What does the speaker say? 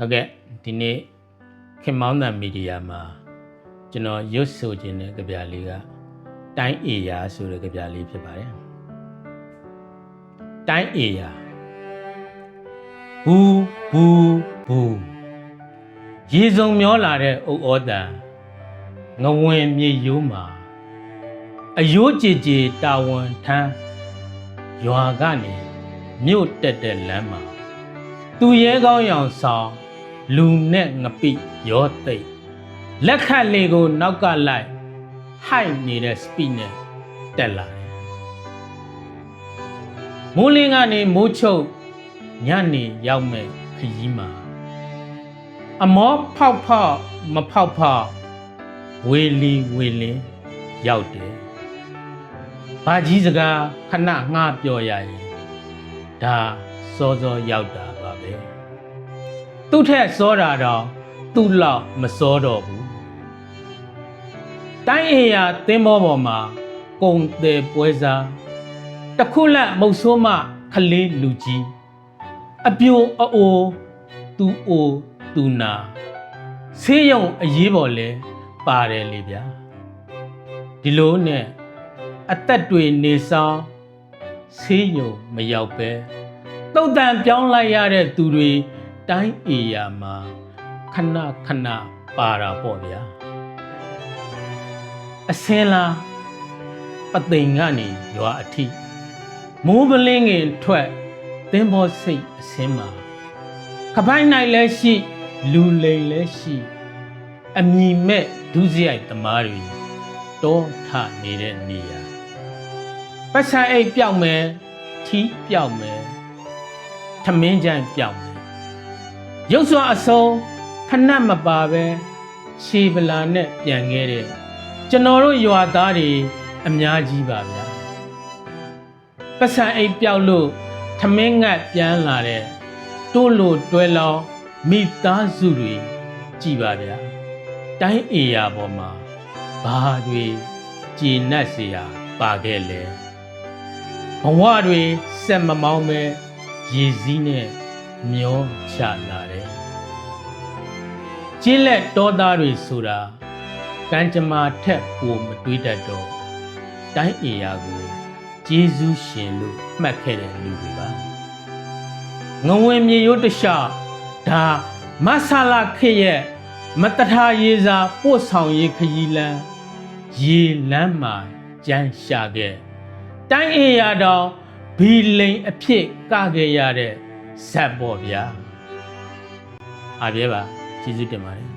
ဟုတ်ကဲ့ဒီနေ့ခင်မောင်းတန်မီဒီယာမှာကျွန်တော်ရွတ်ဆိုခြင်းတဲ့ကြပြလေးကတိုင်းအေယာဆိုတဲ့ကြပြလေးဖြစ်ပါတယ်တိုင်းအေယာဘူးရေစုံမျောလာတဲ့အုတ်ဩတန်ငဝင်မြေရိုးမှာအယိုးကြည်တာဝန်ထမ်းရွာကနေမြို့တက်တဲ့လမ်းမှာသူရဲကောင်းရောင်ဆောင်လူနဲ့ငပိရောသိပ်လက်ခတ်လေးကိုနောက်ကလိုက်ဟိုက်နေတဲ့စပိနဲ့တက်လာတယ်မိုးလင်းကနေမိုးချုပ်ညနေရောက်မဲ့ခရီးမှာအမောဖောက်မဖောက်ဝေလင်းရောက်တယ်ဘာကြီးစကားခဏငှားပြောရရင်ဒါစောရောက်တာပါပဲသူ့ထက်စောတာတော့သူ့လောက်မစောတော့ဘူးတိုင်းအေယာသင်းဘောပေါ်မှာကုံတယ်ပွဲစားတခုလက်မုတ်ဆိုးမခလေးလူကြီးအပြိုအိုသူအိုသူနာဆေးရုံအရေးပေါ်လဲပါတယ်လေဗျာဒီလိုနဲ့အသက်တွေနေဆောင်ဆေးရုံမရောက်ပဲတုတ်တန်ပြောင်းလိုက်ရတဲ့သူတွေတိုင်းအေယာမှာခဏပါတာပေါ့ဗျာအစင်းလားပသိမ်ကနေရွာအထိမိုးပလင်းငင်ထွက်သင်းဘောစိတ်အစင်းမှာခပိုက်နိုင်လဲရှိလူလိမ်လဲရှိအမြင်မဲ့ဒုစရိုက်သမားတွေတောထနေတဲ့နေရာပတ်စံအိတ်ပြောက်မယ်ထီးပြောက်မယ်ထမင်းကြိုင်ပြောက်မယ်ရုပ်စွာအစုံဖဏတ်မပါပဲခြေပလာနဲ့ပြန်ခဲ့တဲ့ကျွန်တော်တို့ရွာသားတွေအများကြီးပါဗျာပတ်စံအိတ်ပြောက်လို့ထမင်းငတ်ပြန်လာတဲ့တိုးလို့တွဲလောင်းမိသားစုတွေကြည်ပါဗျာတိုင်းအေယာပေါ်မှာဘာတွေကြည်နက်เสียပါခဲ့လဲဘဝတွေစက်မမောင်းပဲရေစည်းနဲ့မျောချလာတယ်ကျင်းလက်တောသားတွေဆိုတာကံကြမ္မာထက်ပိုမတွေးတတ်တော့တိုင်းအေယာကိုကျေးဇူးရှင်လို့မှတ်ခဲ့တဲ့လူတွေပါငဝင်မြေရိုးတခြားဒါမဆာလာခေရဲ့မတထာရေစာပို့ဆောင်ရေးခရီးလမ်းရေလမ်းမှာကြမ်းရှာခဲ့တိုင်းအေယာတော်ဘီလိန်အဖြစ်ကခဲ့ရတဲ့ဇက်ပေါ့ဗျာအားပြဲပါကျေးဇူးတင်ပါတယ်